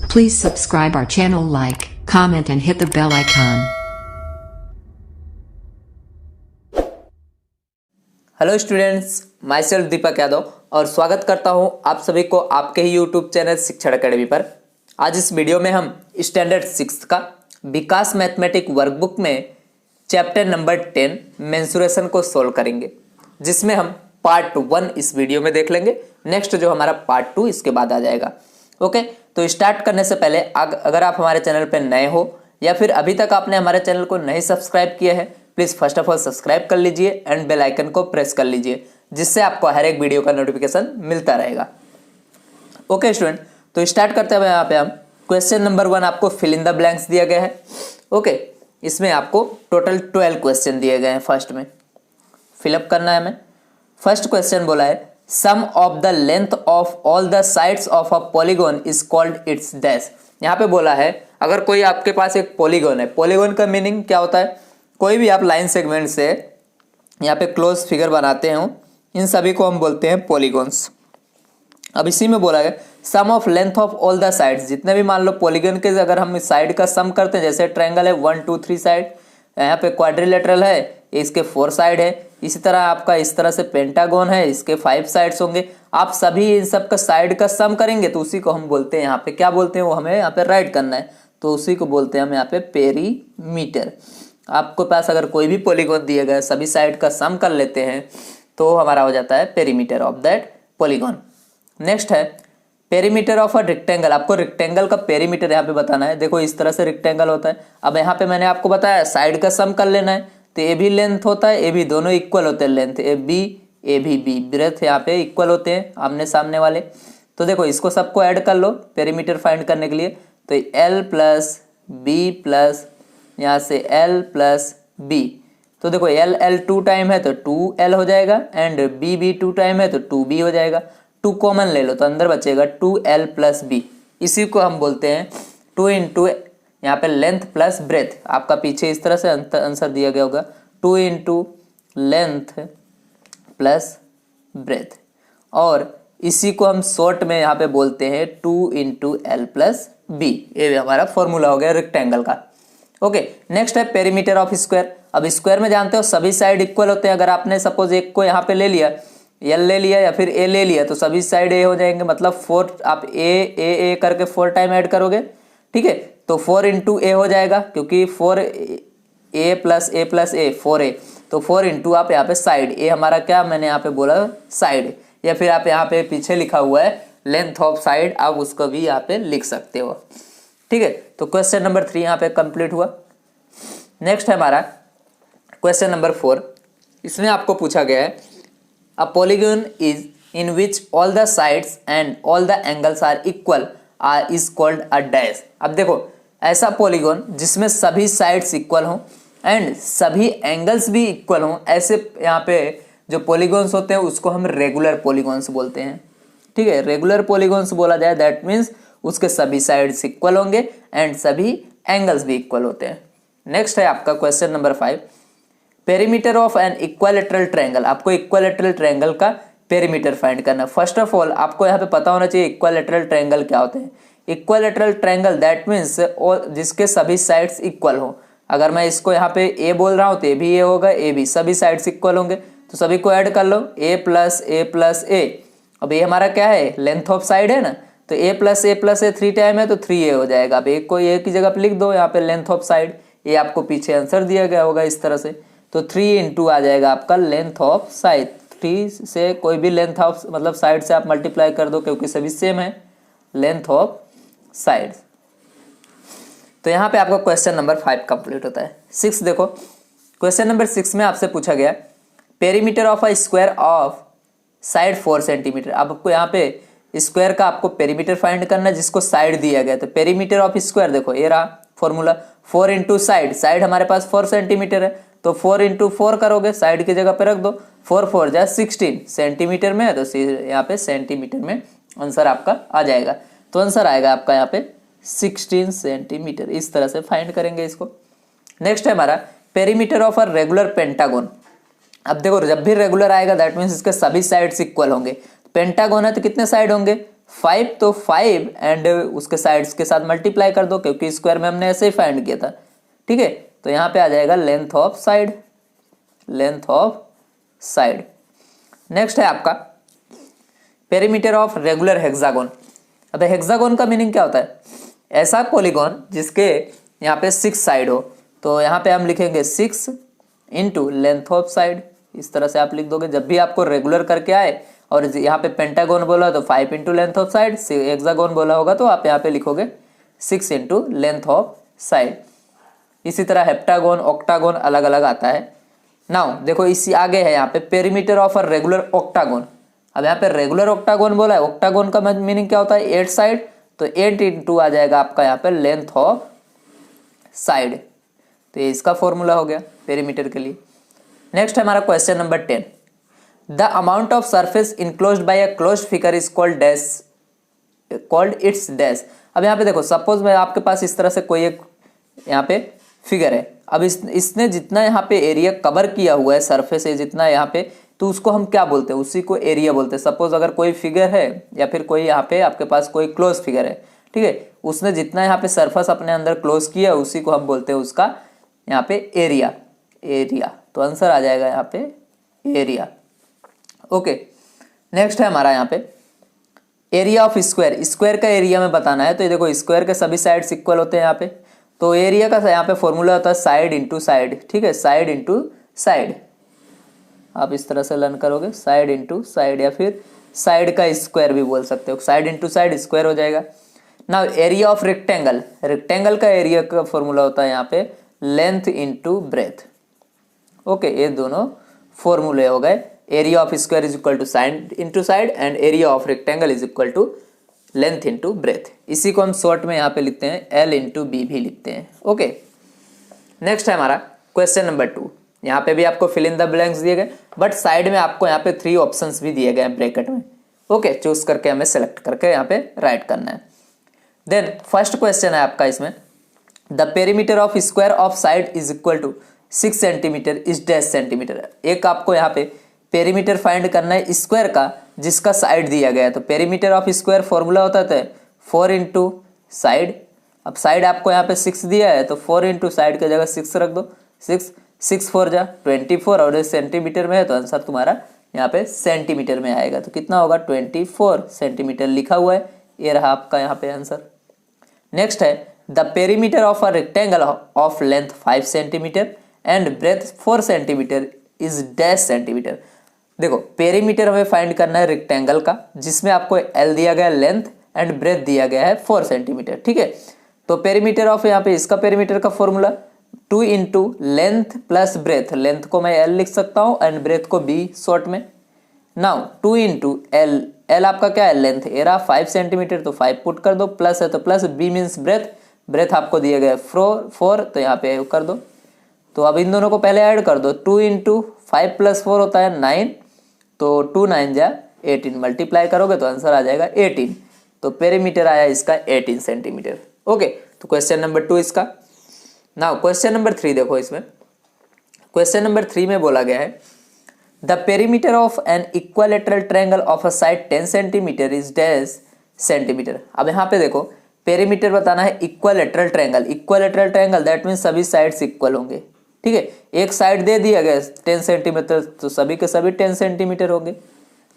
Please subscribe our channel, like, comment and hit the bell icon. Hello students, myself Deepak Yadav और स्वागत करता हूं आप सभी को आपके ही यूट्यूब चैनल शिक्षण अकेडमी पर। आज इस वीडियो में हम स्टैंडर्ड 6 का विकास मैथमेटिक वर्कबुक में चैप्टर नंबर 10 मेंसुरेशन को सोल्व करेंगे, जिसमें हम पार्ट 1 इस वीडियो में देख लेंगे। नेक्स्ट जो हमारा पार्ट 2 इसके बाद आ जाएगा। ओके, तो स्टार्ट करने से पहले अगर आप हमारे चैनल पर नए हो या फिर अभी तक आपने हमारे चैनल को नहीं सब्सक्राइब किया है, please first of all subscribe कर लीजिए एंड बेल आइकन को प्रेस कर लीजिए, जिससे आपको हर एक वीडियो का नोटिफिकेशन मिलता रहेगा। ओके स्टूडेंट, तो स्टार्ट करते हैं। यहाँ पे हम क्वेश्चन नंबर 1 आपको फिल इन द ब्लैंक्स दिया गया है। ओके, इसमें आपको टोटल 12 क्वेश्चन दिए गए हैं। फर्स्ट में फिलअप करना है हमें। फर्स्ट क्वेश्चन बोला है sum of the length of all the sides of a polygon is called its dash. यहाँ पे बोला है अगर कोई आपके पास एक पॉलीगॉन है, पॉलीगॉन का मीनिंग क्या होता है? कोई भी आप लाइन सेगमेंट से यहाँ पे क्लोज फिगर बनाते हो, इन सभी को हम बोलते हैं पॉलीगॉन्स। अब इसी में बोला है sum of length of all the sides, जितने भी मान लो पॉलीगॉन के अगर हम साइड का सम करते हैं, जैसे ट्रायंगल है 1 2 3 साइड, यहाँ पे क्वाड्रिलेटरल है इसके 4 साइड है, इसी तरह आपका इस तरह से पेंटागन है इसके 5 साइड्स होंगे। आप सभी इन सब का साइड का सम करेंगे तो उसी को हम बोलते हैं, यहाँ पे क्या बोलते हैं वो हमें यहाँ पे राइट करना है, तो उसी को बोलते हैं हम यहाँ पे पेरीमीटर। आपको पास अगर कोई भी पॉलीगॉन दिया गया सभी साइड का सम कर लेते हैं तो हमारा हो जाता है perimeter of that polygon. Next है पेरीमीटर ऑफ अ रेक्टेंगल। आपको रेक्टेंगल का पेरीमीटर यहाँ पे बताना है। देखो इस तरह से रेक्टेंगल होता है। अब यहाँ पे मैंने आपको बताया साइड का सम कर लेना है, तो ए भी लेंथ होता है, ए भी दोनों इक्वल होते हैं, लेंथ ए भी बी ब्रेथ यहाँ पे इक्वल होते हैं आमने सामने वाले। तो देखो इसको सबको ऐड कर लो पेरीमीटर फाइंड करने के लिए, तो एल प्लस बी प्लस यहाँ से एल प्लस बी। तो देखो एल एल 2 टाइम है तो 2l हो जाएगा एंड बी 2 टाइम है तो 2b हो जाएगा। 2 कॉमन ले लो तो अंदर बचेगा 2l प्लस बी। इसी को हम बोलते हैं 2 इंटू यहाँ पे लेंथ प्लस ब्रेथ। आपका पीछे इस तरह से आंसर दिया गया होगा 2 इंटू लेंथ प्लस ब्रेथ, और इसी को हम शॉर्ट में यहाँ पे बोलते हैं 2 इंटू एल प्लस बी। ये हमारा फॉर्मूला हो गया रेक्टेंगल का। ओके, नेक्स्ट है पेरीमीटर ऑफ स्क्वायर। अब स्क्वायर में जानते हो सभी साइड इक्वल होते हैं। अगर आपने सपोज एक को यहाँ पे ले लिया, एल ले लिया या फिर ए ले लिया, तो सभी साइड ए हो जाएंगे, मतलब 4 आप ए करके 4 टाइम ऐड करोगे, ठीक है, तो 4 इंटू ए हो जाएगा, क्योंकि 4 ए प्लस ए 4a, तो 4 इंटू आप यहाँ पे साइड, ए हमारा क्या मैंने यहाँ पे बोला साइड, या फिर आप यहाँ पे पीछे लिखा हुआ है लेंथ ऑफ साइड, आप उसको भी यहाँ पे लिख सकते हो, ठीक है। तो क्वेश्चन नंबर 3 यहाँ पे कंप्लीट हुआ। नेक्स्ट है हमारा क्वेश्चन नंबर 4। इसमें आपको पूछा गया है a polygon is in which all the sides and all the angles are equal is called a dash. अब देखो ऐसा पॉलीगॉन जिसमें सभी साइड्स इक्वल हों एंड सभी एंगल्स भी इक्वल हों, ऐसे यहाँ पे जो पॉलीगॉन्स होते हैं उसको हम रेगुलर पॉलीगॉन्स बोलते हैं, ठीक है। रेगुलर पॉलीगॉन्स बोला जाए दैट मीन्स उसके सभी साइड्स इक्वल होंगे एंड सभी एंगल्स भी इक्वल होते हैं। नेक्स्ट है आपका question number 5 perimeter of an equilateral triangle. आपको इक्विलैटरल ट्रायंगल का पेरीमीटर फाइंड करना। फर्स्ट ऑफ ऑल आपको यहाँ पे पता होना चाहिए इक्विलैटरल ट्रायंगल क्या होते हैं। इक्विलैटरल ट्रायंगल दैट मीन्स जिसके सभी साइड्स इक्वल हो। अगर मैं इसको यहाँ पे ए बोल रहा हूँ तो ए भी ए होगा, ए भी, सभी साइड्स इक्वल होंगे, तो सभी को ऐड कर लो ए प्लस ए। अब ये हमारा क्या है लेंथ ऑफ साइड है ना, तो a प्लस ए 3 टाइम है तो 3a हो जाएगा। अब एक को ए की जगह पे लिख दो, यहाँ पे लेंथ ऑफ साइड, ये आपको पीछे आंसर दिया गया होगा इस तरह से, तो 3 इंटू आ जाएगा आपका लेंथ ऑफ साइड। 3 से कोई भी लेंथ ऑफ मतलब साइड से आप मल्टीप्लाई कर दो क्योंकि सभी सेम है लेंथ ऑफ साइड। तो यहाँ पे आपका क्वेश्चन नंबर 5 कंप्लीट होता है। 6 देखो, क्वेश्चन नंबर 6 में आपसे पूछा गया perimeter of a square of side 4 centimetre. अब आपको यहाँ पे स्क्वायर का आपको पेरीमीटर फाइंड करना है जिसको साइड दिया गया। तो पेरीमीटर ऑफ स्क्वायर देखो ये रहा फॉर्मूला 4 इंटू साइड, साइड हमारे पास 4 सेंटीमीटर है तो 4 इंटू 4 करोगे, साइड की जगह पे रख दो, 4 4 जा 16 सेंटीमीटर में है, तो यहाँ पे सेंटीमीटर में आंसर आपका आ जाएगा। तो आंसर आएगा आपका यहाँ पे 16 सेंटीमीटर। इस तरह से फाइंड करेंगे इसको। नेक्स्ट है हमारा perimeter of a regular pentagon. अब देखो जब भी रेगुलर आएगा दैट मीन्स इसके सभी साइड्स इक्वल होंगे। पेंटागन है तो कितने साइड होंगे 5 तो 5 एंड उसके साइड्स के साथ मल्टीप्लाई कर दो, क्योंकि स्क्वायर में हमने ऐसे ही फाइंड किया था। ठीक है, तो यहाँ पे आ जाएगा length of side, length of side. Next है आपका पेरीमीटर ऑफ रेगुलर हेक्सागोन। अब हेक्सागोन का मीनिंग क्या होता है? ऐसा पॉलीगॉन जिसके यहाँ पे 6 साइड हो। तो यहाँ पे हम लिखेंगे 6 इंटू लेंथ ऑफ साइड, इस तरह से आप लिख दोगे। जब भी आपको रेगुलर करके आए और यहाँ पे पेंटागोन बोला तो 5 into length of side, hexagon बोला होगा तो आप यहाँ पे लिखोगे 6 इंटू लेंथ ऑफ साइड। इसी तरह हेप्टागोन, ऑक्टागोन अलग अलग आता है। नाउ देखो इसी आगे है यहाँ पे perimeter of a regular octagon. अब यहाँ पे रेगुलर ऑक्टागोन बोला है, ऑक्टागोन का मीनिंग क्या होता है? 8 साइड, तो 8 इंटू आ जाएगा आपका यहाँ पे लेंथ ऑफ साइड। तो ये इसका फॉर्मूला हो गया पेरीमीटर के लिए। नेक्स्ट है हमारा question number 10। The amount of surface enclosed bye a closed figure is called dash, called its dash. अब यहाँ पे देखो सपोज में आपके पास इस तरह से कोई एक यहाँ पे फिगर है। अब इसने जितना यहाँ पे एरिया कवर किया हुआ है सरफेस है जितना यहाँ पे, तो उसको हम क्या बोलते हैं? उसी को एरिया बोलते हैं। सपोज अगर कोई फिगर है या फिर कोई यहाँ पे आपके पास कोई क्लोज फिगर है, ठीक है, उसने जितना यहाँ पे सरफेस अपने अंदर क्लोज किया उसी को हम बोलते हैं उसका यहाँ पे एरिया, एरिया। तो आंसर आ जाएगा यहाँ पे एरिया। ओके, नेक्स्ट है हमारा यहाँ पे एरिया ऑफ स्क्वायर। स्क्वायर का एरिया में बताना है। तो ये देखो स्क्वायर के सभी साइड्स इक्वल होते हैं यहाँ पे। तो एरिया का यहाँ पे फॉर्मूला होता है साइड इंटू साइड। ठीक है, साइड इंटू साइड आप इस तरह से लर्न करोगे, साइड इंटू साइड, या फिर साइड का स्क्वायर भी बोल सकते हो। साइड इंटू साइड स्क्वायर हो जाएगा। Now area of rectangle, rectangle का एरिया का फॉर्मूला होता है यहाँ पे लेंथ इंटू ब्रेथ। ओके, ये दोनों फॉर्मूले हो गए। Area of square is equal to side into side and area of rectangle is equal to length into breadth. इसी को हम शॉर्ट में यहाँ पे लिखते हैं एल इंटू बी भी लिखते हैं। ओके, नेक्स्ट है हमारा क्वेश्चन नंबर 2। यहाँ पे भी आपको फिल इन द ब्लैंक्स दिए गए, बट साइड में आपको यहाँ पे 3 ऑप्शंस भी दिए गए हैं ब्रैकेट में। ओके, चूज करके हमें सेलेक्ट करके यहाँ पे राइट करना है। देन फर्स्ट क्वेश्चन है आपका इसमें, the perimeter of square of side is equal to 6 centimetre is dash centimetre. एक आपको यहाँ पे पेरीमीटर फाइंड करना है स्क्वायर का जिसका साइड दिया गया है। तो पेरीमीटर ऑफ स्क्वायर फॉर्मूला होता है 4 इंटू साइड। अब साइड आपको यहाँ पे 6 दिया है तो 4 इंटू साइड की जगह 6 रख दो। 6 4 जा 24 और सेंटीमीटर में है तो आंसर तुम्हारा यहाँ पे सेंटीमीटर में आएगा। तो कितना होगा? 24 सेंटीमीटर लिखा हुआ है। ये रहा आपका यहाँ पे आंसर। नेक्स्ट है the perimeter of a rectangle of length 5 centimetre and breadth 4 centimetre is dash centimetre. देखो पेरीमीटर हमें फाइंड करना है रेक्टेंगल का जिसमें आपको एल दिया गया लेंथ एंड ब्रेथ दिया गया है 4 सेंटीमीटर। ठीक है, तो पेरीमीटर ऑफ यहाँ पे इसका पेरीमीटर का formula 2 into length plus breadth. Length को मैं एल लिख सकता हूँ एंड ब्रेथ को बी शॉर्ट में। नाउ 2 इंटू एल, एल आपका क्या है? लेंथ। ए रहा 5 सेंटीमीटर तो 5 पुट कर दो, प्लस है तो plus, B means breadth, breadth आपको दिया गया 4 तो यहाँ पे कर दो। तो अब इन दोनों को पहले ऐड कर दो। 2 इंटू 5 प्लस 4 होता है 9, तो 2 9 जा 18, मल्टीप्लाई करोगे तो आंसर आ जाएगा 18। तो पेरीमीटर आया इसका 18 सेंटीमीटर। ओके, तो क्वेश्चन नंबर 2 इसका। नाउ क्वेश्चन नंबर 3 देखो, इसमें क्वेश्चन नंबर 3 में बोला गया है the perimeter of an equilateral triangle of a side 10 centimetre is dash centimetre. अब यहाँ पे देखो पेरीमीटर बताना है equilateral triangle. Equilateral triangle that mean सभी साइड्स इक्वल होंगे। ठीक है, एक साइड दे दिया गया 10 सेंटीमीटर तो सभी के सभी 10 सेंटीमीटर होंगे।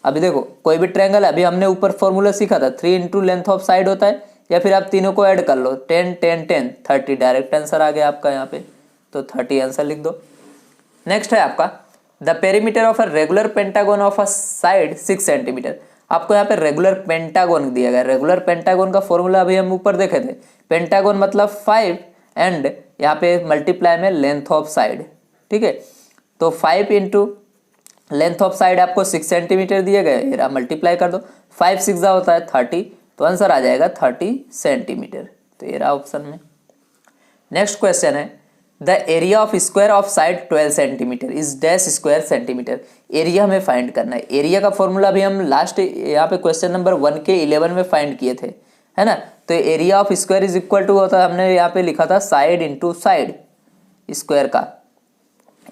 अभी देखो कोई भी ट्रायंगल, अभी हमने ऊपर फॉर्मूला सीखा था 3 इंटू लेंथ ऑफ साइड होता है, या फिर आप तीनों को ऐड कर लो 10 10 10 30, डायरेक्ट आंसर आ गया आपका यहाँ पे। तो 30 आंसर लिख दो। नेक्स्ट है आपका the perimeter of a regular pentagon of a side 6 centimetre. आपको यहाँ पे रेगुलर पेंटागन दिया गया। रेगुलर पेंटागन का फॉर्मूला अभी हम ऊपर देखे थे। पेंटागन मतलब 5 एंड यहाँ पे मल्टीप्लाई में लेंथ ऑफ साइड। ठीक है, तो 5 इंटू लेंथ ऑफ साइड आपको 6 सेंटीमीटर दिए गए, ये मल्टीप्लाई कर दो। 5 6 होता है 30, तो आंसर आ जाएगा 30 सेंटीमीटर। तो ये रहा ऑप्शन में। नेक्स्ट क्वेश्चन है the area of square of side 12 centimetre is dash square centimetre. Area हमें फाइंड करना है। एरिया का फॉर्मूला भी हम लास्ट यहाँ पे क्वेश्चन नंबर 1 के 11 में फाइंड किए थे, है ना। तो area of square is equal to होता है, हमने यहाँ पे लिखा था साइड इंटू साइड, स्क्वायर का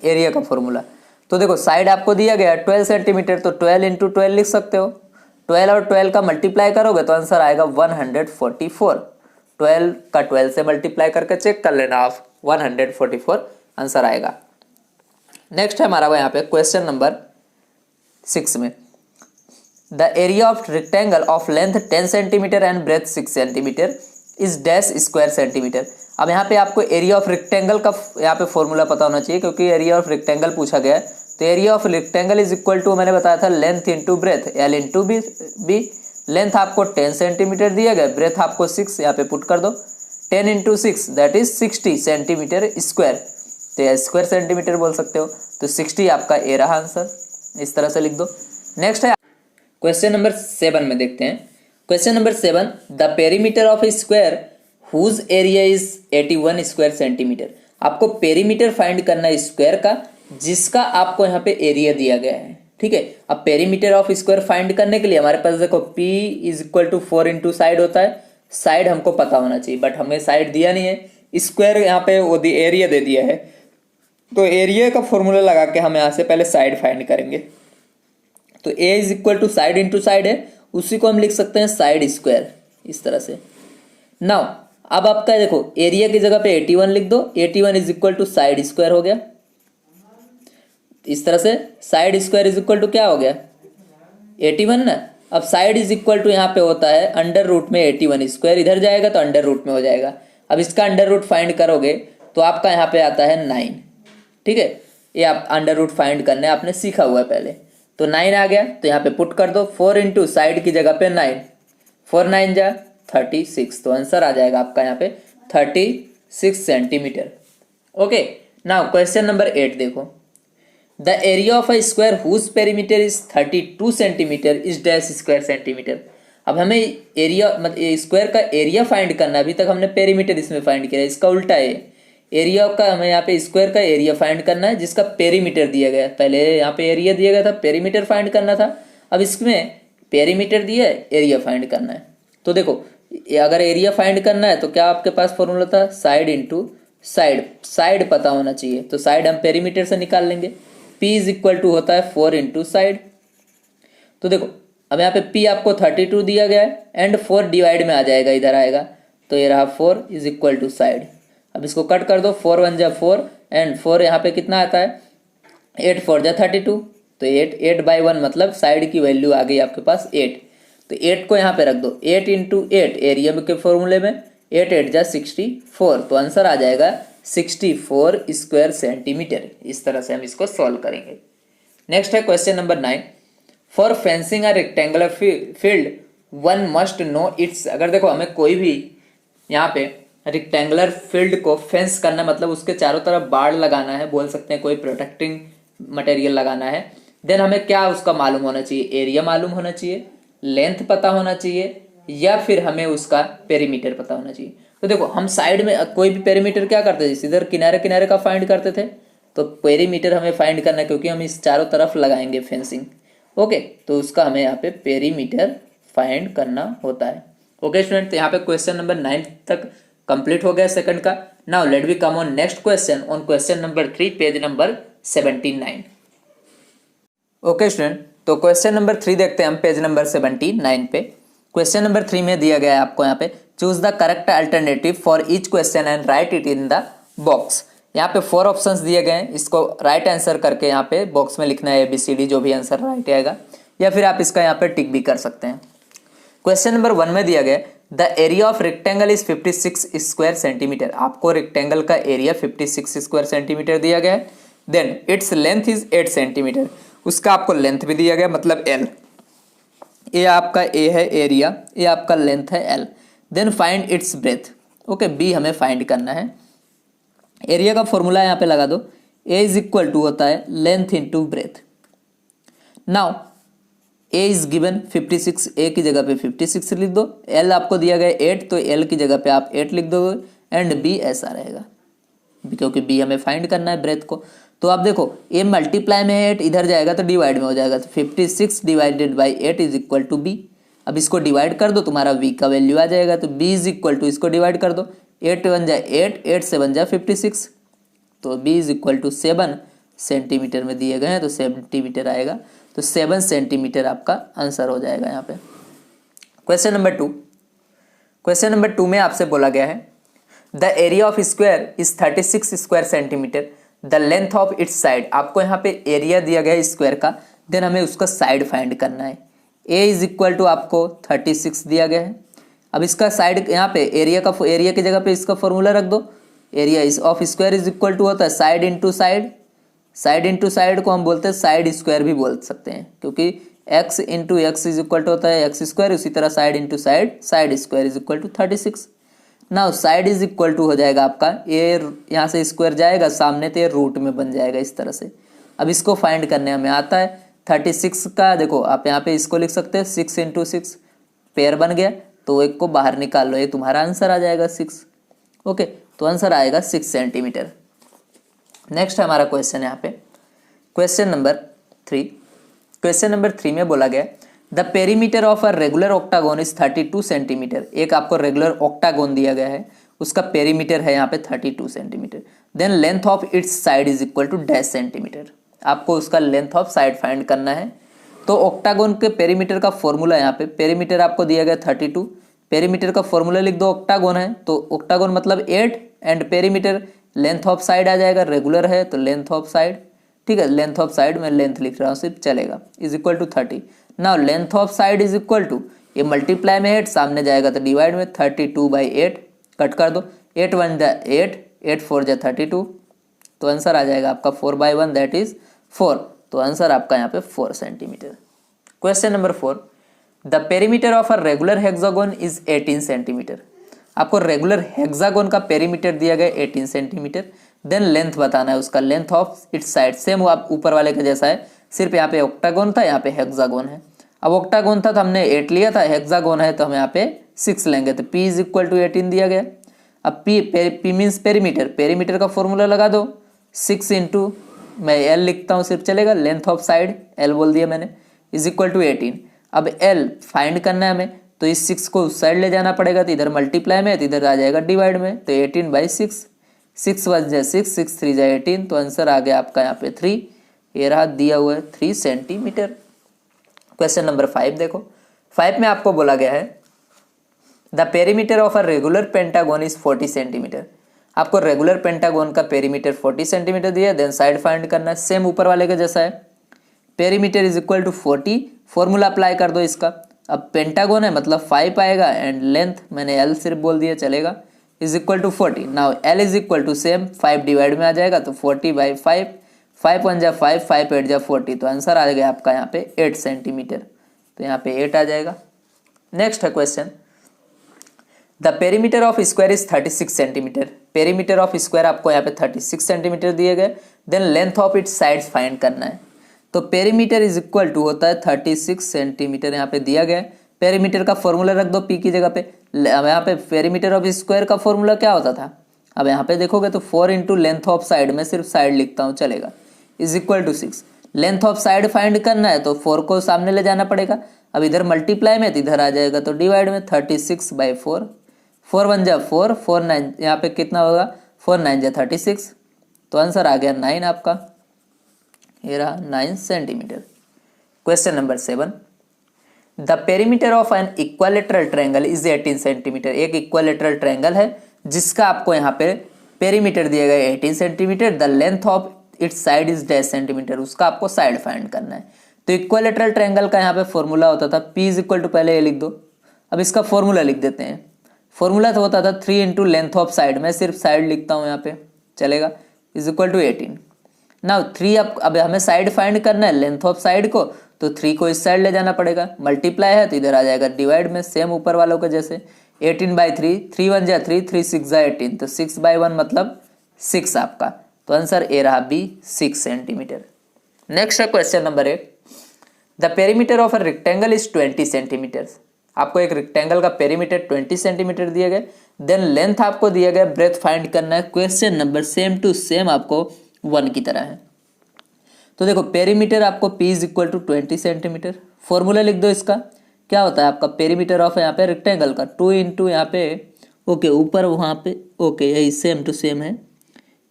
एरिया का फॉर्मूला। तो देखो साइड आपको दिया गया 12 सेंटीमीटर, तो 12 इंटू 12 लिख सकते हो। 12 और 12 का मल्टीप्लाई करोगे तो आंसर आएगा 144। 12 का 12 से मल्टीप्लाई करके चेक कर लेना आप, 144 आंसर आएगा। नेक्स्ट है हमारा वो यहाँ पे क्वेश्चन नंबर 6 में, the area of rectangle of length 10 centimetre and breadth 6 centimetre is dash square centimetre. अब यहाँ पे आपको एरिया ऑफ रेक्टेंगल का यहाँ पे फॉर्मूला पता होना चाहिए, क्योंकि एरिया ऑफ रेक्टेंगल पूछा गया है। तो area of rectangle is equal to, मैंने बताया था, length into breadth, L into B. Length आपको 10 सेंटीमीटर दिया गया, ब्रेथ आपको 6, यहाँ पे पुट कर दो, 10 into 6 that is 60 centimetre square, तो स्क्वायर सेंटीमीटर बोल सकते हो। तो 60 आपका ए रहा आंसर, इस तरह से लिख दो। नेक्स्ट है क्वेश्चन नंबर 7 में देखते हैं। Question number 7, the perimeter of a square whose area is 81 square centimetre. आपको पेरीमीटर फाइंड करना है स्क्वायर का, जिसका आपको यहाँ पे एरिया दिया गया है, ठीक है। अब पेरीमीटर ऑफ स्क्वायर फाइंड करने के लिए हमारे पास देखो P is equal to 4 into side होता है। साइड हमको पता होना चाहिए, बट हमें साइड दिया नहीं है, स्क्वायर यहाँ पे वो एरिया दे दिया है। तो एरिया का फॉर्मूला लगा के हम यहाँ से पहले साइड फाइंड करेंगे। तो A is equal to side into side है, उसी को हम लिख सकते हैं साइड स्क्वायर, इस तरह से। नाउ अब आपका देखो एरिया की जगह पे 81 लिख दो, 81 is equal to side square हो गया, इस तरह से। Side square is equal to क्या हो गया, 81 ना। अब साइड इज इक्वल टू यहाँ पे होता है अंडर रूट में 81 स्क्वायर, इधर जाएगा तो अंडर रूट में हो जाएगा। अब इसका अंडर रूट फाइंड करोगे तो आपका यहाँ पे आता है 9, ठीक है। ये आप अंडर रूट फाइंड करने आपने सीखा हुआ है पहले। तो 9 आ गया, तो यहाँ पे पुट कर दो, 4 इंटू साइड की जगह पे 9, 4 9 जा 36, तो आंसर आ जाएगा आपका यहाँ पे 36 centimetre. Okay, now question number 8 देखो, the area of a square whose perimeter is 32 centimetre is dash square centimetre. अब हमें एरिया मतलब स्क्वायर का एरिया फाइंड करना, अभी तक हमने पेरीमीटर इसमें फाइंड किया, इसका उल्टा है। एरिया का हमें यहाँ पे स्क्वायर का एरिया फाइंड करना है, जिसका पेरीमीटर दिया गया है। पहले यहाँ पे एरिया दिया गया था, पेरीमीटर फाइंड करना था। अब इसमें पेरीमीटर दिया है, एरिया फाइंड करना है। तो देखो अगर एरिया फाइंड करना है तो क्या आपके पास फॉर्मूला था, साइड इंटू साइड। साइड पता होना चाहिए, तो साइड हम पेरीमीटर से निकाल लेंगे। P इज इक्वल टू होता है 4 इंटू साइड। तो देखो अब यहाँ पे P आपको 32 दिया गया है, एंड 4 डिवाइड में आ जाएगा, इधर आएगा, तो ये रहा 4 इज इक्वल टू साइड। अब इसको कट कर दो, 4 1 जा 4, एंड 4 यहाँ पे कितना आता है, 8 4 जा 32, तो 8 बाई 1 मतलब साइड की वैल्यू आ गई आपके पास 8। तो 8 को यहाँ पे रख दो, 8 इंटू 8 एरिया के फॉर्मूले में, 8 8 जा 64, तो आंसर आ जाएगा 64 स्क्वायर सेंटीमीटर। इस तरह से हम इसको सॉल्व करेंगे। नेक्स्ट है question number 9, for fencing a rectangular field one must know it's. अगर देखो हमें कोई भी यहाँ पे रेक्टेंगुलर फील्ड को फेंस करना, मतलब उसके चारों तरफ बाड़ लगाना है, बोल सकते हैं कोई प्रोटेक्टिंग मटेरियल लगाना है, देन हमें क्या उसका मालूम होना चाहिए, एरिया मालूम होना चाहिए, लेंथ पता होना चाहिए, या फिर हमें उसका पेरीमीटर पता होना चाहिए। तो देखो हम साइड में कोई भी पेरीमीटर क्या करते थे, इधर किनारे किनारे का फाइंड करते थे, तो पेरीमीटर हमें फाइंड करना है, क्योंकि हम इस चारों तरफ लगाएंगे फेंसिंग। ओके, तो उसका हमें यहाँ पे पेरीमीटर फाइंड करना होता है। ओके स्टूडेंट, तो यहाँ पे क्वेश्चन नंबर 9 तक कंप्लीट हो गया सेकंड का। Now let we come on next question, on question number 3, page number 79। Okay student, तो क्वेश्चन नंबर 3 देखते हैं हम पेज नंबर 79 पे। क्वेश्चन नंबर 3 में दिया गया है आपको यहाँ पे, choose the correct alternative for each question and right it in the box. यहाँ पे 4 ऑप्शंस दिए गए हैं, इसको राइट आंसर करके यहाँ पे बॉक्स में लिखना है ABCD, जो भी आंसर राइट आएगा, या फिर आप इसका यहाँ पे टिक भी कर सकते हैं। क्वेश्चन नंबर 1 में दिया गया the area of rectangle is 56 square centimetre. आपको रेक्टेंगल का एरिया 56 स्क्वायर सेंटीमीटर दिया गया है। Then its length is 8 centimetre, उसका आपको लेंथ भी दिया गया, मतलब L। ये आपका A है एरिया, ये आपका लेंथ है L। Then find its breadth. Okay, B हमें फाइंड करना है। एरिया का फॉर्मूला यहाँ पे लगा दो, A इज इक्वल टू होता है length into breath. Now A is given 56, A की जगह पे 56 लिख दो, L आपको दिया गया 8, तो L की जगह पे आप 8 लिख दोगे, एंड B ऐसा रहेगा, क्योंकि B हमें फाइंड करना है ब्रेथ को। तो आप देखो A मल्टीप्लाई में 8 इधर जाएगा तो डिवाइड में हो जाएगा, तो 56 divided by 8 is equal to B। अब इसको डिवाइड कर दो, तुम्हारा V का वैल्यू आ जाएगा, तो B इज इक्वल टू, इसको डिवाइड कर दो, 8 1 जा 8, 8 7 जा 56, तो B is equal to 7 centimetre में दिए गए हैं, तो सेंटीमीटर आएगा। तो 7 सेंटीमीटर आपका आंसर हो जाएगा यहाँ पे। क्वेश्चन नंबर 2, क्वेश्चन नंबर 2 में आपसे बोला गया है the area of square is 36 square centimetre, the length of its side. आपको यहाँ पे एरिया दिया गया है स्क्वायर का, देन हमें उसका साइड फाइंड करना है। ए इज इक्वल टू आपको 36 दिया गया है। अब इसका साइड यहाँ पे एरिया की जगह पे इसका फॉर्मूला रख दो। Area is of square is equal to होता है side into side. Side into side को हम बोलते हैं साइड स्क्वायर भी बोल सकते हैं, क्योंकि x into x is equal to होता है एक्स स्क्वायर, उसी तरह side into side side square is equal to 36। Now side is equal to हो जाएगा आपका ये, यहाँ से स्क्वायर जाएगा सामने तो ये रूट में बन जाएगा इस तरह से। अब इसको फाइंड करने हमें आता है 36 का, देखो आप यहाँ पे इसको लिख सकते हैं 6 इंटू 6 पेयर बन गया, तो एक को बाहर निकाल लो, ये तुम्हारा आंसर आ जाएगा 6। ओके, तो आंसर आएगा 6 सेंटीमीटर। नेक्स्ट हमारा क्वेश्चन यहाँ पे क्वेश्चन नंबर 3। क्वेश्चन नंबर 3 में बोला गया the perimeter of a regular octagon is 32 centimetre. एक आपको रेगुलर ऑक्टागोन दिया गया है, उसका पेरीमीटर है यहाँ पे 32 centimetre. Then length of its side is equal to dash centimetre. आपको उसका लेंथ ऑफ साइड फाइंड करना है। तो ऑक्टागोन के पेरीमीटर का फॉर्मूला यहाँ पे, पेरीमीटर आपको दिया गया 32, पेरीमीटर का फॉर्मूला लिख दो। ऑक्टागोन है तो ऑक्टागोन मतलब 8 and perimeter length of side आ जाएगा, रेगुलर है तो लेंथ ऑफ साइड, ठीक है, लेंथ ऑफ साइड में लेंथ लिख रहा हूँ सिर्फ चलेगा, is equal to 30। Now length of side is equal to, ये मल्टीप्लाई में 8 सामने जाएगा तो डिवाइड में 32/8 कट कर दो, 8 1 जा 8, 8 4 जा 32, तो आंसर आ जाएगा आपका 4/1 दैट इज 4। तो आंसर आपका यहाँ पे 4 centimetre. Question number 4 the perimeter of a regular hexagon is 18 centimetre. आपको रेगुलर हेक्सागोन का पेरीमीटर दिया गया 18 सेंटीमीटर। देन लेंथ बताना है उसका, length of its side same आप ऊपर वाले का जैसा है, सिर्फ यहाँ पे ऑक्टागोन था, यहाँ पे हेक्सागोन है। अब ऑक्टागोन था तो हमने 8 लिया था, हेक्सागोन है तो हम यहाँ पे 6 लेंगे, तो p इज इक्वल टू 18 दिया गया। अब p मीन्स पेरीमीटर, पेरीमीटर का फॉर्मूला लगा दो, 6 इंटू मैं l लिखता हूँ सिर्फ चलेगा, लेंथ ऑफ साइड l बोल दिया मैंने, इज इक्वल टू 18। अब l फाइंड करना है हमें, तो इस 6 को उस साइड ले जाना पड़ेगा, तो इधर मल्टीप्लाई में तो इधर आ जाएगा डिवाइड में, तो 18/6, 6 1 जा 6, 6 3 जा 18, तो आंसर आ गया आपका यहाँ पे 3। ये रहा दिया हुआ है 3 सेंटीमीटर। क्वेश्चन नंबर 5 देखो, 5 में आपको बोला गया है the perimeter of a regular pentagon is 40 centimetre. आपको रेगुलर पेंटागोन का पेरीमीटर 40 सेंटीमीटर दिया, देन साइड फाइंड करना है, सेम ऊपर वाले का जैसा है, perimeter is equal to 40, formula apply कर दो इसका। अब पेंटागोन है मतलब 5 आएगा एंड लेंथ मैंने l सिर्फ बोल दिया चलेगा, is equal to 40। Now l is equal to same 5 divide में आ जाएगा, तो 40/5, 5 1 जा 5, 5 8 जा 40, तो आंसर आ गया आपका यहाँ पे 8 सेंटीमीटर, तो यहाँ पे 8 आ जाएगा। नेक्स्ट है question the perimeter of square is 36 centimetre. Perimeter of square आपको यहाँ पे 36 सेंटीमीटर दिए गए, then length of its sides find करना है। तो पेरीमीटर इज इक्वल टू होता है 36 सेंटीमीटर यहाँ पे दिया गया है। पेरीमीटर का फॉर्मूला रख दो p की जगह पे, यहाँ पे पेरीमीटर ऑफ स्क्वायर का फॉर्मूला क्या होता था, अब यहाँ पे देखोगे तो 4 इंटू लेंथ ऑफ साइड में सिर्फ साइड लिखता हूँ चलेगा, is equal to 6। Length of side find करना है तो 4 को सामने ले जाना पड़ेगा, अब इधर मल्टीप्लाई में तो इधर आ जाएगा, तो डिवाइड में 36/4, 4 1 जा 4, 4 9 यहाँ पे कितना होगा, 4 9 जा 36, तो आंसर आ गया 9 आपका, ये रहा 9 centimetre. Question number 7 the perimeter of an equilateral triangle is 18 centimetre. एक इक्वालेटरल ट्रायंगल है जिसका आपको यहाँ पे पेरीमीटर दिया गया है 18 centimetre, the length of its side is dash centimetre, उसका आपको साइड फाइंड करना है। तो इक्वालेटरल ट्रायंगल का यहाँ पे फॉर्मूला होता था p इज इक्वल टू, पहले ये लिख दो, अब इसका फॉर्मूला लिख देते हैं। फॉर्मूला तो होता था 3 इंटू लेंथ ऑफ साइड, मैं सिर्फ साइड लिखता हूँ यहाँ पे चलेगा, इज इक्वल टू 18। नाउ 3 अब हमें साइड फाइंड करना है लेंथ ऑफ साइड को, तो 3 को इस साइड ले जाना पड़ेगा, मल्टीप्लाई है तो इधर आ जाएगा डिवाइड में, सेम ऊपर वालों के जैसे, 18/3, 3 1 जा 3, 3 6 जा 18, तो 6/1 मतलब 6 आपका, तो आंसर ए रहा बी 6 सेंटीमीटर। नेक्स्ट है question number 8 the perimeter of a rectangle is 20 centimetre. आपको एक रेक्टेंगल का पेरीमीटर 20 सेंटीमीटर दिया गया, देन लेंथ आपको दिया गया, ब्रेथ फाइंड करना है। Question number same to same आपको 1 की तरह है। तो देखो पेरीमीटर आपको p is equal to 20 centimetre, formula लिख दो इसका, क्या होता है आपका पेरीमीटर ऑफ यहाँ पे रेक्टेंगल का 2 इंटू यहाँ पे ओके ऊपर वहाँ पे ओके यही सेम टू सेम है,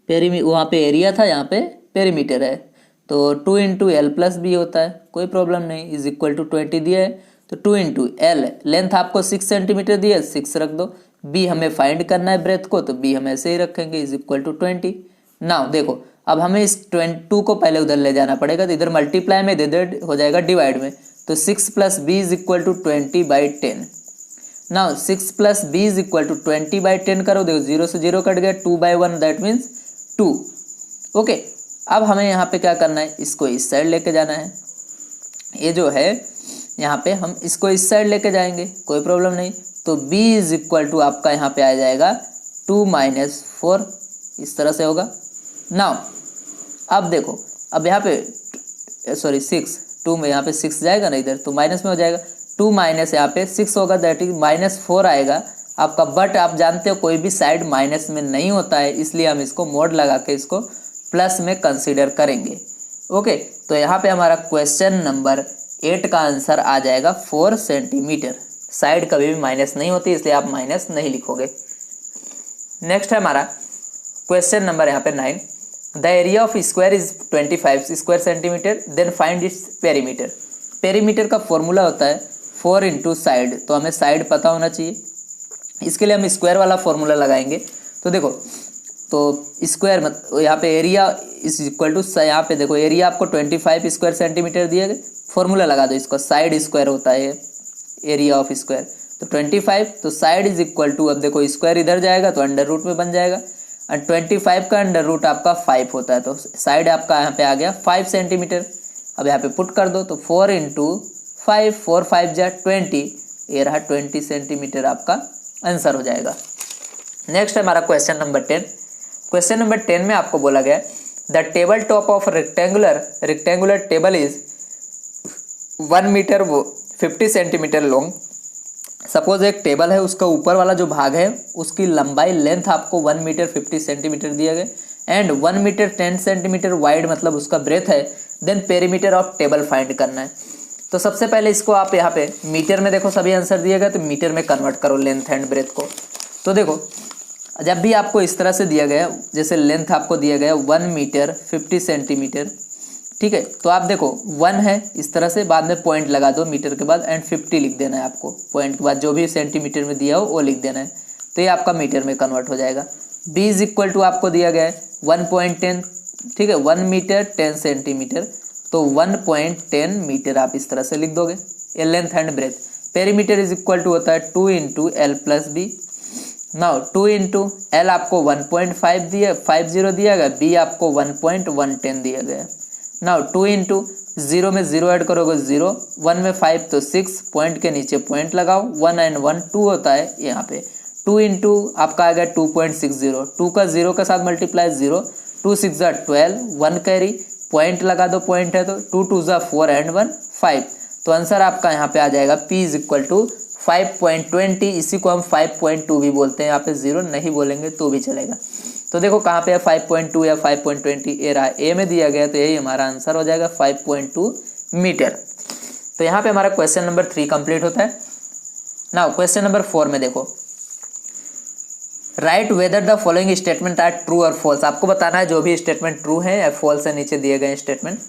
वहाँ पे एरिया था, यहाँ पे पेरीमीटर है, तो 2 इंटू एल प्लस बी होता है, कोई प्रॉब्लम नहीं, इज इक्वल टू 20 दिया है तो 2 इंटू एल, लेंथ आपको 6 सेंटीमीटर दिया है 6 रख दो, बी हमें फाइंड करना है ब्रेथ को, तो बी हम ऐसे ही रखेंगे, इज इक्वल टू 20। नाउ देखो अब हमें इस 22 को पहले उधर ले जाना पड़ेगा, तो इधर मल्टीप्लाई में इधर हो जाएगा डिवाइड में, तो 6 plus b is equal to 20/10। Now 6 plus b is equal to 20/10 करो, देखो 0 से 0 कट गया, 2/1 दैट मीन्स 2। ओके, अब हमें यहाँ पे क्या करना है, इसको इस साइड लेके जाना है, ये जो है यहाँ पे हम इसको इस साइड लेके जाएंगे, कोई प्रॉब्लम नहीं, तो b इज इक्वल टू आपका यहाँ पे आ जाएगा 2 माइनस 4, इस तरह से होगा। नाउ अब देखो, अब यहाँ पे सॉरी 6, 2 में यहाँ पे 6 जाएगा ना इधर, तो माइनस में हो जाएगा, 2 माइनस यहाँ पे 6 होगा, दैट इज -4 आएगा आपका, बट आप जानते हो कोई भी साइड माइनस में नहीं होता है, इसलिए हम इसको मोड लगा के इसको प्लस में कंसीडर करेंगे। ओके, तो यहाँ पे हमारा क्वेश्चन नंबर 8 का आंसर आ जाएगा 4 सेंटीमीटर। साइड कभी भी माइनस नहीं होती, इसलिए आप माइनस नहीं लिखोगे। नेक्स्ट है हमारा क्वेश्चन नंबर यहाँ पे 9, the area of square is 25 square centimetre, then find its perimeter. Perimeter का फॉर्मूला होता है 4 इंटू साइड, तो हमें साइड पता होना चाहिए, इसके लिए हम स्क्वायर वाला फॉर्मूला लगाएंगे। तो देखो, तो स्क्वायर यहाँ पे एरिया इज इक्वल टू, यहाँ पे देखो एरिया आपको 25 स्क्वायर सेंटीमीटर दिया गया, फॉर्मूला लगा दो इसको, साइड स्क्वायर होता है एरिया ऑफ स्क्वायर, तो 25, तो साइड इज इक्वल टू, अब देखो स्क्वायर इधर जाएगा तो अंडर रूट में बन जाएगा, और 25 का अंडर रूट आपका 5 होता है, तो साइड आपका यहाँ पे आ गया 5 सेंटीमीटर। अब यहाँ पे पुट कर दो, तो 4 इंटू 5, 4 5 जा 20, ये रहा 20 सेंटीमीटर आपका आंसर हो जाएगा। नेक्स्ट है हमारा क्वेश्चन नंबर 10। क्वेश्चन नंबर 10 में आपको बोला गया the table top of rectangular table is 1 metre 50 centimetre long. Suppose एक टेबल है, उसका ऊपर वाला जो भाग है उसकी लंबाई लेंथ आपको 1 मीटर 50 सेंटीमीटर दिया गया एंड 1 मीटर 10 सेंटीमीटर वाइड, मतलब उसका ब्रेथ है। Then perimeter of table find करना है। तो सबसे पहले इसको आप यहाँ पे मीटर में देखो, सभी आंसर दिया गया तो मीटर में कन्वर्ट करो लेंथ एंड ब्रेथ को। तो देखो जब भी आपको इस तरह से दिया गया, जैसे लेंथ आपको दिया गया 1 मीटर 50 सेंटीमीटर, ठीक है, तो आप देखो 1 है इस तरह से, बाद में पॉइंट लगा दो मीटर के बाद एंड 50 लिख देना है आपको, पॉइंट के बाद जो भी सेंटीमीटर में दिया हो वो लिख देना है, तो ये आपका मीटर में कन्वर्ट हो जाएगा। b इज इक्वल टू आपको दिया गया है 1.10, ठीक है, 1 मीटर 10 सेंटीमीटर, तो 1.10 मीटर आप इस तरह से लिख दोगे, ये length and breadth. Perimeter is equal to होता है 2 into l plus b. Now 2 into l आपको 1.50 दिया गया, बी आपको 1.110 दिया गया। नाउ 2 इंटू 0 में 0 ऐड करोगे 0, 1 में 5 तो 6, पॉइंट के नीचे पॉइंट लगाओ, 1 एंड 1 2 होता है यहाँ पे। 2 इंटू आपका आ गया 2.60, 2 का 0 के साथ मल्टीप्लाई 0, 2 6 जा 12, 1 कैरी, पॉइंट लगा दो, पॉइंट है तो 2 2 जा 4 एंड 1 5, तो आंसर आपका यहाँ पे आ जाएगा p इज इक्वल टू 5.20। इसी को हम 5.2 भी बोलते हैं, यहाँ पे 0 नहीं बोलेंगे तो भी चलेगा। तो देखो कहाँ पे है 5.2 या 5.20, ए रहा ए में दिया गया, तो यही हमारा आंसर हो जाएगा 5.2 मीटर। तो यहाँ पे हमारा क्वेश्चन नंबर 3 कंप्लीट होता है। नाउ क्वेश्चन नंबर 4 में देखो, write whether the following statement are true और फॉल्स। आपको बताना है जो भी स्टेटमेंट ट्रू है या फॉल्स है, नीचे दिए गए statement.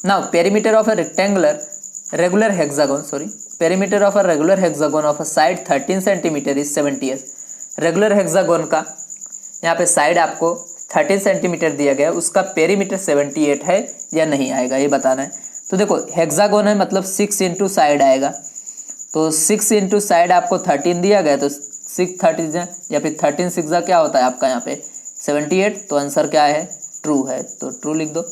Now perimeter of a regular hexagon of a side 13 centimetre is 70 S. Regular hexagon का यहाँ पे साइड आपको 13 सेंटीमीटर दिया गया, उसका पेरीमीटर 78 है या नहीं आएगा, ये बताना है। तो देखो हेक्सागोन है मतलब 6 इंटू साइड आएगा, तो 6 इंटू साइड आपको 13 दिया गया, तो 6 30 या फिर 13 6 क्या होता है आपका यहाँ पे 78, तो आंसर क्या है ट्रू है, तो ट्रू लिख दो।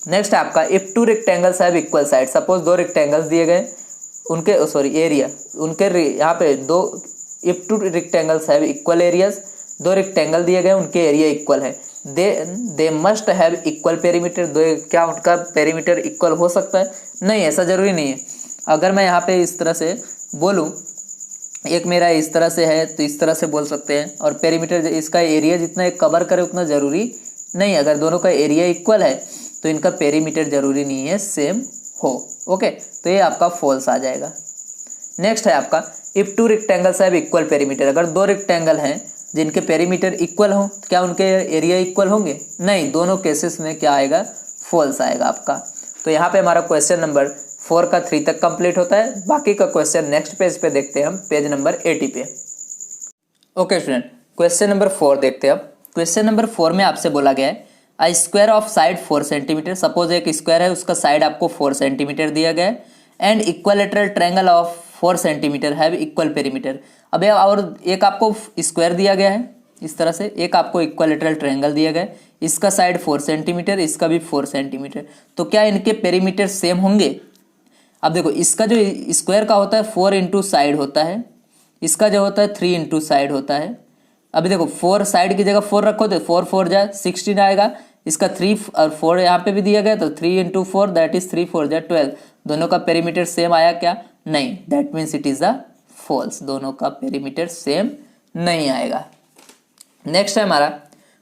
नेक्स्ट आपका if 2 rectangles have equal side. Suppose 2 rectangles दिए गए, उनके एरिया उनके यहाँ पे if 2 rectangles have equal areas, 2 rectangle दिए गए उनके एरिया इक्वल है, they must have equal perimeter. क्या उनका पेरीमीटर इक्वल हो सकता है? नहीं, ऐसा जरूरी नहीं है। अगर मैं यहाँ पे इस तरह से बोलूँ, एक मेरा इस तरह से है तो इस तरह से बोल सकते हैं, और पेरीमीटर इसका एरिया जितना एक कवर करे उतना ज़रूरी नहीं। अगर दोनों का एरिया इक्वल है तो इनका पेरीमीटर जरूरी नहीं है सेम हो। ओके, तो ये आपका फॉल्स आ जाएगा। नेक्स्ट है आपका if 2 rectangles have equal perimeter. अगर 2 रेक्टेंगल हैं जिनके पेरीमीटर इक्वल हो, क्या उनके एरिया इक्वल होंगे? नहीं, दोनों केसेस में क्या आएगा फॉल्स आएगा आपका। तो यहाँ पे हमारा क्वेश्चन नंबर 4 का 3 तक कंप्लीट होता है। बाकी का क्वेश्चन नेक्स्ट पेज पे देखते हैं हम, पेज नंबर 80 पे। ओके स्टूडेंट, क्वेश्चन नंबर 4 देखते हैं अब। क्वेश्चन नंबर 4 में आपसे बोला गया है a square of side 4 centimetre. Suppose एक स्क्वायर है, उसका साइड आपको 4 सेंटीमीटर दिया गया है and equilateral triangle of 4 centimetre have equal perimeter. अब और एक आपको स्क्वायर दिया गया है इस तरह से, एक आपको इक्वलेटरल ट्रायंगल दिया गया है, इसका साइड 4 सेंटीमीटर, इसका भी 4 सेंटीमीटर। तो क्या इनके पेरीमीटर सेम होंगे? अब देखो, इसका जो स्क्वायर का होता है 4 इंटू साइड होता है, इसका जो होता है 3 इंटू साइड होता है। अभी देखो 4 साइड की जगह 4 रखो तो 4 4 जा 16 आएगा, इसका 3 और 4 यहाँ पे भी दिया गया तो 3 इंटू 4 दैट इज 3 4 जा 12। दोनों का पेरीमीटर सेम आया क्या? नहीं, that means it is a false. दोनों का पेरीमीटर सेम नहीं आएगा। नेक्स्ट है हमारा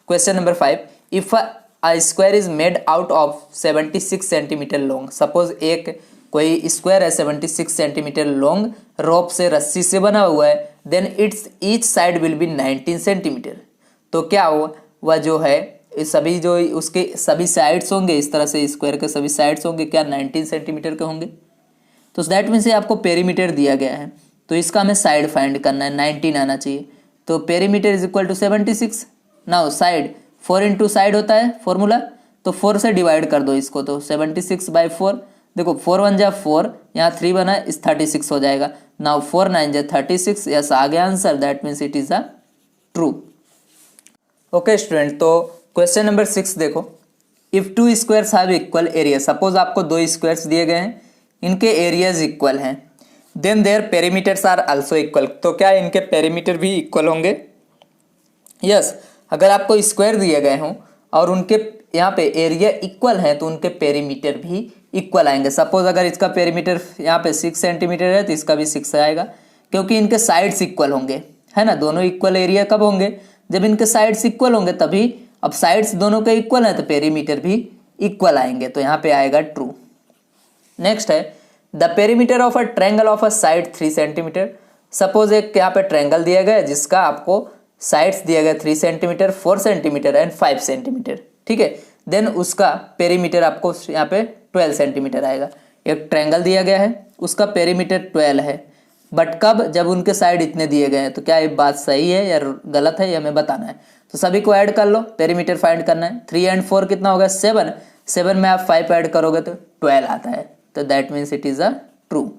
question number 5। If a square is made out of 76 centimetre long. Suppose एक कोई स्क्वायर है 76 सेंटीमीटर लॉन्ग, रोप से रस्सी से बना हुआ है, then its each side will be 19 centimetre. तो क्या हो, वह जो है सभी जो उसके सभी साइड्स होंगे, इस तरह से स्क्वायर के सभी साइड्स होंगे क्या 19 सेंटीमीटर के होंगे। तो दैट मीन्स आपको पेरीमीटर दिया गया है, तो इसका हमें साइड फाइंड करना है, 19 आना चाहिए। तो perimeter is equal to 76। Now side 4 into side होता है फॉर्मूला, तो 4 से डिवाइड कर दो इसको, तो 76 बाई 4। देखो 4 1 जा 4, यहाँ 3 बना इस 36 हो जाएगा। नाउ 4 9 जा 36, यस आ गया answer, that means it is a true. Okay student, तो क्वेश्चन नंबर 6 देखो। If 2 squares have equal area. Suppose आपको 2 स्क्वायर्स दिए गए हैं, इनके एरियाज इक्वल हैं, then their perimeters are also equal. तो क्या इनके पेरीमीटर भी इक्वल होंगे? यस, अगर आपको स्क्वायर दिए गए हों और उनके यहाँ पे एरिया इक्वल है तो उनके पेरीमीटर भी इक्वल आएंगे। सपोज अगर इसका पेरीमीटर यहाँ पे 6 सेंटीमीटर है तो इसका भी 6 आएगा, क्योंकि इनके साइड्स इक्वल होंगे, है ना। दोनों इक्वल एरिया कब होंगे? जब इनके साइड्स इक्वल होंगे तभी। अब साइड्स दोनों के इक्वल है तो पेरीमीटर भी इक्वल आएंगे, तो यहाँ पे आएगा ट्रू। नेक्स्ट है the perimeter of a triangle of a side 3 centimetre. Suppose एक यहाँ पे ट्रायंगल दिया गया जिसका आपको साइड्स दिया गया 3 सेंटीमीटर, 4 सेंटीमीटर एंड 5 सेंटीमीटर, ठीक है। देन उसका पेरीमीटर आपको यहाँ पे 12 सेंटीमीटर आएगा। एक ट्रायंगल दिया गया है, उसका पेरीमीटर 12 है, बट कब? जब उनके साइड इतने दिए गए हैं। तो क्या ये बात सही है या गलत है, ये हमें बताना है। तो सभी को ऐड कर लो, पेरीमीटर फाइंड करना है। 3 एंड 4 कितना होगा? 7। 7 में आप 5 ऐड करोगे तो 12 आता है, तो that means it is a true.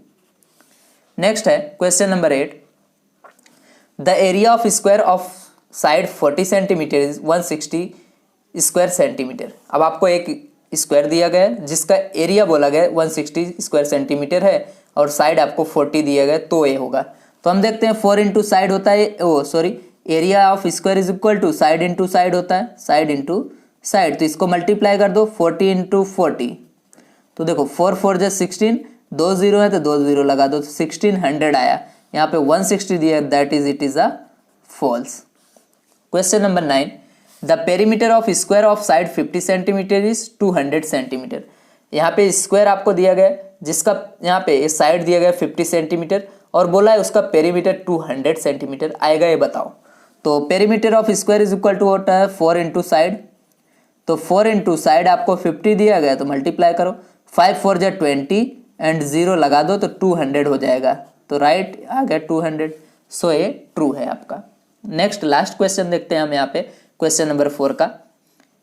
Next है question number 8। The area of square of side 40 centimetre is 160 square centimetre. अब आपको एक स्क्वायर दिया गया है जिसका एरिया बोला गया 160 स्क्वायर सेंटीमीटर है और साइड आपको 40 दिया गया, तो ये होगा। तो हम देखते हैं 4 इंटू साइड होता है, area of square is equal to side into side होता है, साइड इंटू साइड। तो इसको मल्टीप्लाई कर दो 40 इंटू 40। तो देखो 4 4 जा 16, 2 0 है तो 2 0 लगा दो, 1600 आया। यहाँ पे 160 दिया, that is it is a false. Question number 9। The perimeter of square of side 50 centimetre is 200 centimetre. यहाँ पे स्क्वायर आपको दिया गया जिसका यहाँ पे साइड दिया गया 50 सेंटीमीटर और बोला है उसका पेरीमीटर 200 सेंटीमीटर आएगा, ये बताओ। तो perimeter of square is equal to होता है 4 इंटू साइड। तो 4 इंटू साइड आपको 50 दिया गया तो मल्टीप्लाई करो, 5 4 जा 20 एंड 0 लगा दो तो 200 हो जाएगा। तो राइट आ गया 200, सो ये ट्रू है आपका। नेक्स्ट लास्ट क्वेश्चन देखते हैं हम यहाँ पे, क्वेश्चन नंबर 4 का।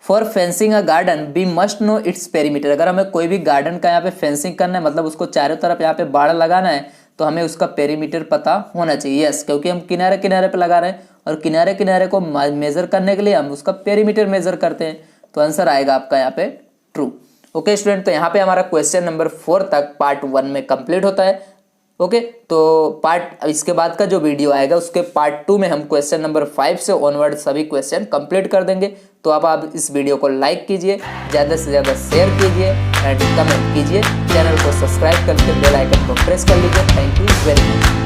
For fencing a garden we must know its perimeter. अगर हमें कोई भी गार्डन का यहाँ पे फेंसिंग करना है, मतलब उसको चारों तरफ यहाँ पे बाड़ लगाना है, तो हमें उसका पेरीमीटर पता होना चाहिए। यस, क्योंकि हम किनारे किनारे पे लगा रहे हैं और किनारे किनारे को मेजर करने के लिए हम उसका पेरीमीटर मेजर करते हैं, तो आंसर आएगा आपका यहाँ पे ट्रू। ओके स्टूडेंट, तो यहाँ पे हमारा क्वेश्चन नंबर 4 तक पार्ट 1 में कंप्लीट होता है। ओके, तो इसके बाद का जो वीडियो आएगा उसके पार्ट 2 में हम क्वेश्चन नंबर 5 से ऑनवर्ड सभी क्वेश्चन कंप्लीट कर देंगे। तो आप इस वीडियो को लाइक कीजिए, ज़्यादा से ज़्यादा शेयर कीजिए एंड कमेंट कीजिए, चैनल को सब्सक्राइब करके बेल आइकन को प्रेस कर लीजिए। Thank you very much.